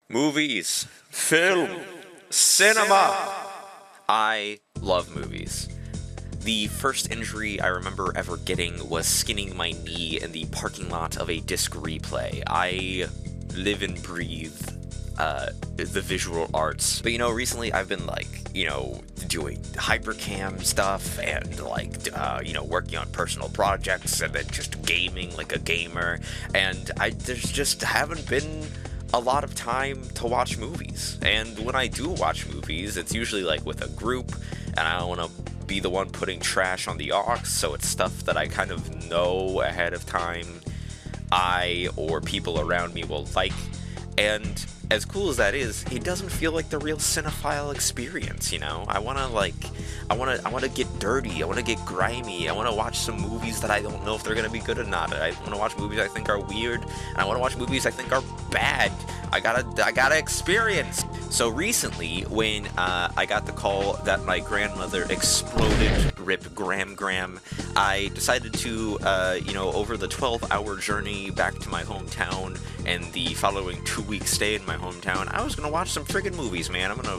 Movies, film, cinema. I love movies. The first injury I remember ever getting was skinning my knee in the parking lot of a disc replay. I live and breathe the visual arts. But recently I've been doing hypercam stuff and working on personal projects and then just gaming like a gamer. And there's just haven't been a lot of time to watch movies. And when I do watch movies, it's usually like with a group, and I don't want to be the one putting trash on the aux, so it's stuff that I kind of know ahead of time I or people around me will like. And as cool as that is, it doesn't feel like the real cinephile experience, I want to get dirty, I want to get grimy, I want to watch some movies that I don't know if they're going to be good or not. I want to watch movies I think are weird, and I want to watch movies I think are bad. I gotta experience. So recently, when I got the call that my grandmother exploded, rip Gram, I decided to, over the 12-hour journey back to my hometown and the following 2-week stay in my hometown, I was gonna watch some friggin' movies, man. I'm gonna,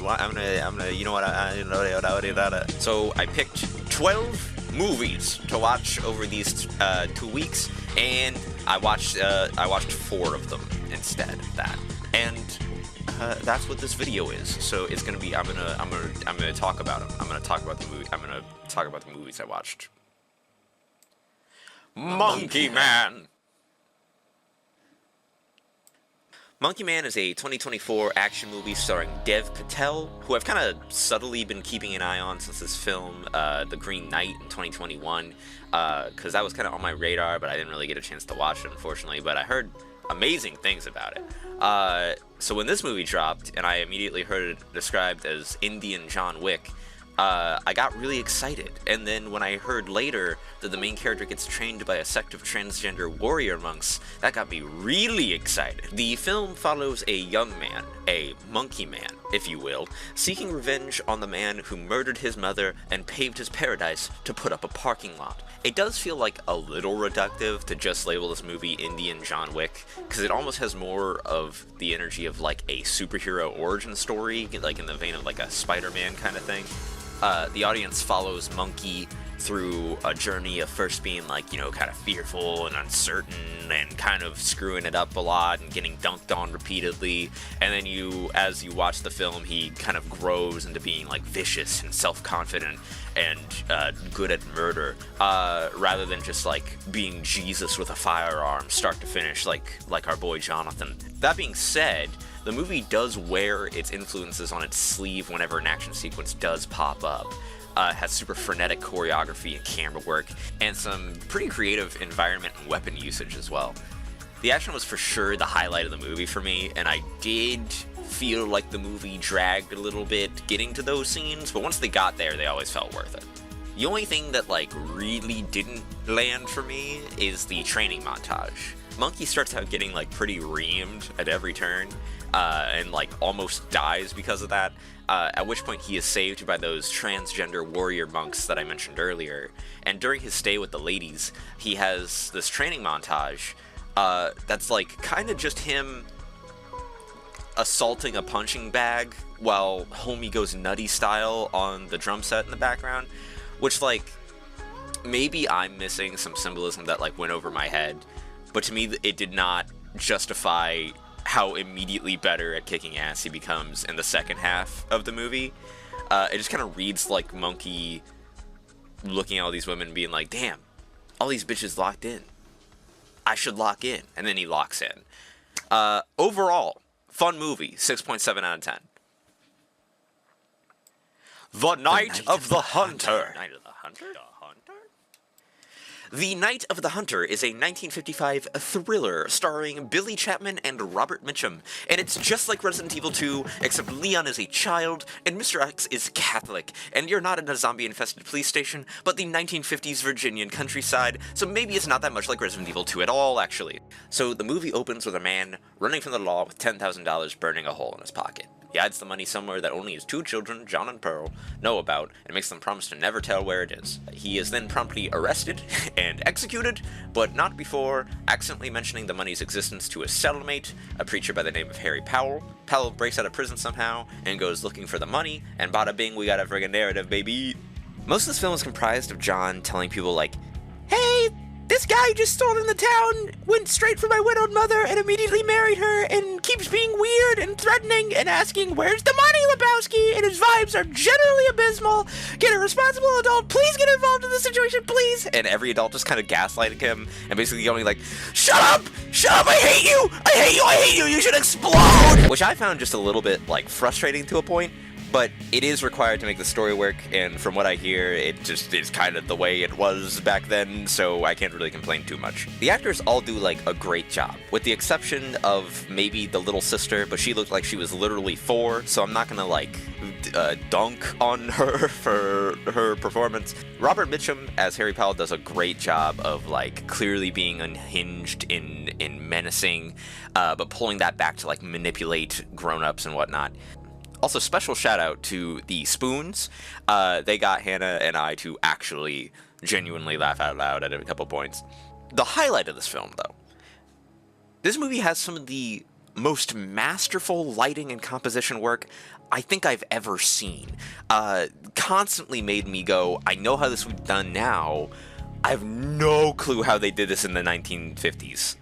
So I picked 12 movies to watch over these 2 weeks, and I watched 4 of them instead of that. And that's what this video is. So it's gonna be I'm gonna talk about them. I'm gonna talk about the movies I watched. Monkey Man. Monkey Man is a 2024 action movie starring Dev Patel, who I've kind of subtly been keeping an eye on since this film, The Green Knight, in 2021, because that was kind of on my radar, but I didn't really get a chance to watch it, unfortunately, but I heard amazing things about it. So when this movie dropped, and I immediately heard it described as Indian John Wick, I got really excited. And then when I heard later that the main character gets trained by a sect of transgender warrior monks, that got me really excited. The film follows a young man, a monkey man, if you will, seeking revenge on the man who murdered his mother and paved his paradise to put up a parking lot. It does feel like a little reductive to just label this movie Indian John Wick, because it almost has more of the energy of like a superhero origin story, like in the vein of like a Spider-Man kind of thing. The audience follows Monkey through a journey of first being kind of fearful and uncertain and kind of screwing it up a lot and getting dunked on repeatedly, and then as you watch the film, he kind of grows into being vicious and self-confident and good at murder, rather than just being Jesus with a firearm start to finish like our boy Jonathan. That being said, the movie does wear its influences on its sleeve whenever an action sequence does pop up. It has super frenetic choreography and camera work, and some pretty creative environment and weapon usage as well. The action was for sure the highlight of the movie for me, and I did feel like the movie dragged a little bit getting to those scenes, but once they got there, they always felt worth it. The only thing that really didn't land for me is the training montage. Monkey starts out getting pretty reamed at every turn, and almost dies because of that, at which point he is saved by those transgender warrior monks that I mentioned earlier. And during his stay with the ladies, he has this training montage that's kind of just him assaulting a punching bag while homie goes nutty style on the drum set in the background, which maybe I'm missing some symbolism that went over my head, but to me it did not justify how immediately better at kicking ass he becomes in the second half of the movie. It just kind of reads like Monkey looking at all these women being like, damn, all these bitches locked in, I should lock in, and then he locks in. Overall, fun movie, 6.7 out of 10. The Night of the Hunter. Night of the Hunter? The Night of the Hunter is a 1955 thriller starring Billy Chapman and Robert Mitchum, and it's just like Resident Evil 2, except Leon is a child, and Mr. X is Catholic, and you're not in a zombie-infested police station, but the 1950s Virginian countryside, so maybe it's not that much like Resident Evil 2 at all, actually. So the movie opens with a man running from the law with $10,000 burning a hole in his pocket. He hides the money somewhere that only his two children, John and Pearl, know about, and makes them promise to never tell where it is. He is then promptly arrested and executed, but not before accidentally mentioning the money's existence to his cellmate, a preacher by the name of Harry Powell. Powell breaks out of prison somehow and goes looking for the money, and bada bing, we got a friggin' narrative, baby. Most of this film is comprised of John telling people like, "Hey, this guy who just stole in the town went straight for my widowed mother and immediately married her and keeps being weird and threatening and asking, 'Where's the money, Lebowski?' And his vibes are generally abysmal. Get a responsible adult. Please get involved in this situation, please." And every adult just kind of gaslighting him and basically going like, "Shut up! Shut up! I hate you! I hate you! I hate you! You should explode!" Which I found just a little bit, like, frustrating to a point. But it is required to make the story work, and from what I hear, it just is kind of the way it was back then, so I can't really complain too much. The actors all do, like, a great job, with the exception of maybe the little sister, but she looked like she was literally 4, so I'm not gonna, like, dunk on her for her performance. Robert Mitchum as Harry Powell does a great job of, like, clearly being unhinged in menacing, but pulling that back to, like, manipulate grown-ups and whatnot. Also, special shout out to the Spoons. They got Hannah and I to actually genuinely laugh out loud at a couple points. The highlight of this film, though, this movie has some of the most masterful lighting and composition work I think I've ever seen. Constantly made me go, I know how this would be done now. I have no clue how they did this in the 1950s.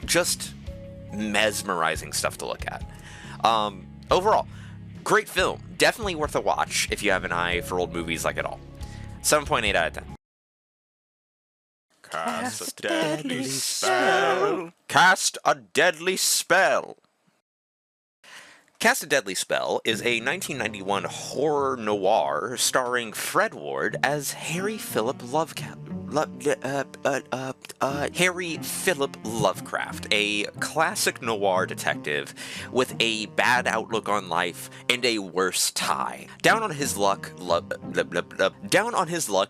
Just mesmerizing stuff to look at. Overall, great film. Definitely worth a watch if you have an eye for old movies like it all. 7.8 out of 10. Cast a deadly spell. Cast a deadly spell. Cast a Deadly Spell is a 1991 horror noir starring Fred Ward as Harry Philip Lovecraft, a classic noir detective with a bad outlook on life and a worse tie. Down on his luck,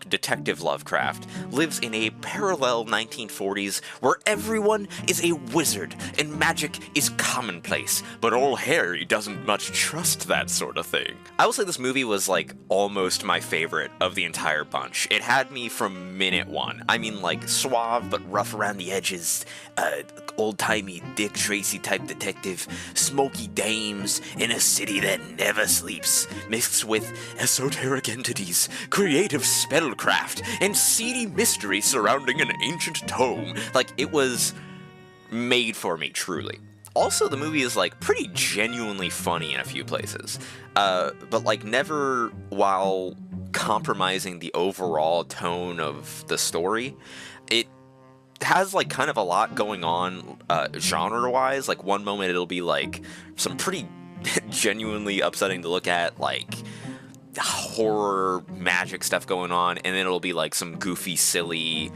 Detective Lovecraft lives in a parallel 1940s where everyone is a wizard and magic is commonplace, but old Harry doesn't much trust that sort of thing. I will say this movie was, like, almost my favorite of the entire bunch. It had me from minute one. I mean, like, suave but rough around the edges, old-timey Dick Tracy type detective, smoky dames in a city that never sleeps, mixed with esoteric entities, creative spellcraft, and seedy mystery surrounding an ancient tome. Like, it was made for me, truly. Also, the movie is, like, pretty genuinely funny in a few places, but, like, never while compromising the overall tone of the story. It has, like, kind of a lot going on genre-wise. Like, one moment it'll be, like, some pretty genuinely upsetting to look at, like, horror magic stuff going on, and then it'll be, like, some goofy, silly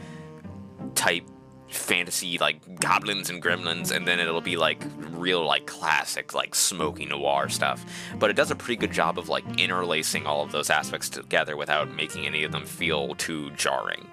type fantasy, like, goblins and gremlins, and then it'll be, like, real, like, classic, like, smoky noir stuff. But it does a pretty good job of, like, interlacing all of those aspects together without making any of them feel too jarring.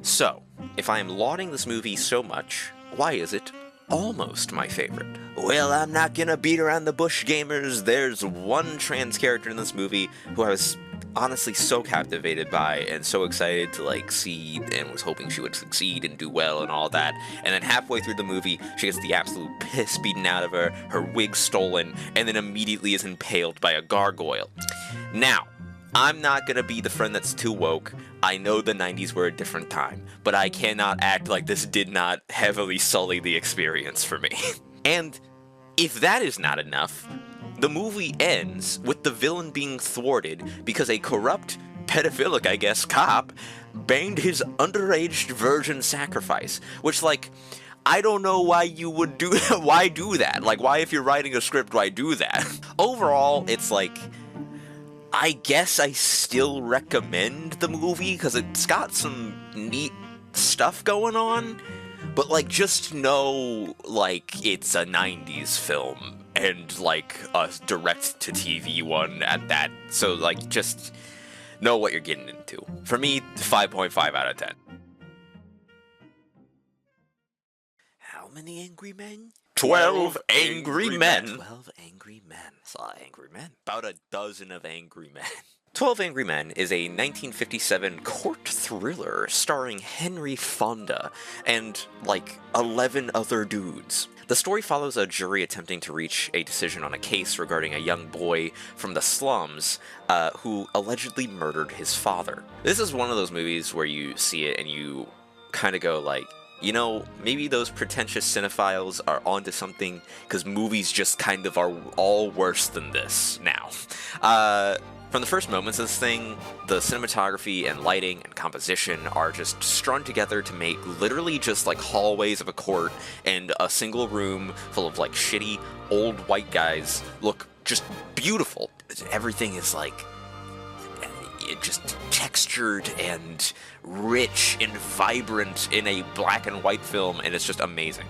So, if I am lauding this movie so much, why is it almost my favorite? Well, I'm not gonna beat around the bush, gamers. There's one trans character in this movie who I was honestly so captivated by and so excited to, like, see, and was hoping she would succeed and do well and all that. And then halfway through the movie, she gets the absolute piss beaten out of her wig stolen, and then immediately is impaled by a gargoyle. Now, I'm not gonna be the friend that's too woke. I know the 90s were a different time, but I cannot act like this did not heavily sully the experience for me. And if that is not enough, the movie ends with the villain being thwarted because a corrupt, pedophilic, I guess, cop banged his underage virgin sacrifice, which, like, I don't know why you would do that. Why do that? Like, why, if you're writing a script, why do that? Overall, it's like, I guess I still recommend the movie because it's got some neat stuff going on, but, like, just know, like, it's a 90s film and, like, a direct-to-TV one at that, so, like, just know what you're getting into. For me, 5.5 out of 10. How many angry men? 12 angry men. 12 angry men. That's a lot of angry men. About a dozen of angry men. 12 Angry Men is a 1957 court thriller starring Henry Fonda and, like, 11 other dudes. The story follows a jury attempting to reach a decision on a case regarding a young boy from the slums who allegedly murdered his father. This is one of those movies where you see it and you kind of go like, you know, maybe those pretentious cinephiles are onto something, because movies just kind of are all worse than this now. From the first moments of this thing, the cinematography and lighting and composition are just strung together to make literally just like hallways of a court and a single room full of like shitty old white guys look just beautiful. Everything is like just textured and rich and vibrant in a black and white film, and it's just amazing.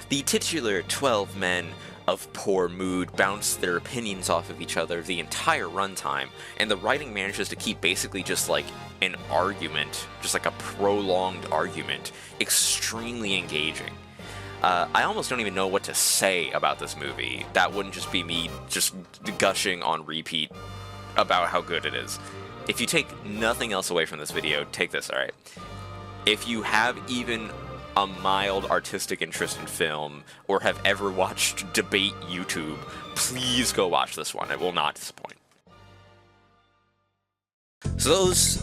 The titular 12 men of poor mood bounce their opinions off of each other the entire runtime, and the writing manages to keep basically just like an argument, just like a prolonged argument, extremely engaging. I almost don't even know what to say about this movie. That wouldn't just be me just gushing on repeat about how good it is. If you take nothing else away from this video, take this, alright? If you have even a mild artistic interest in film, or have ever watched debate YouTube, please go watch this one. It will not disappoint. So those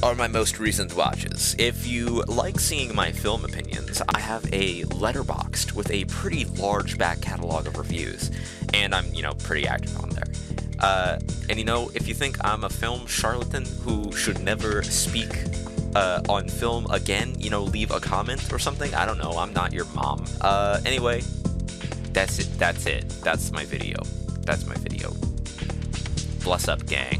are my most recent watches. If you like seeing my film opinions, I have a Letterboxd with a pretty large back catalog of reviews, and I'm, pretty active on there. And if you think I'm a film charlatan who should never speak on film again, leave a comment or something. I don't know, I'm not your mom. Anyway, that's it. That's my video. Bless up, gang.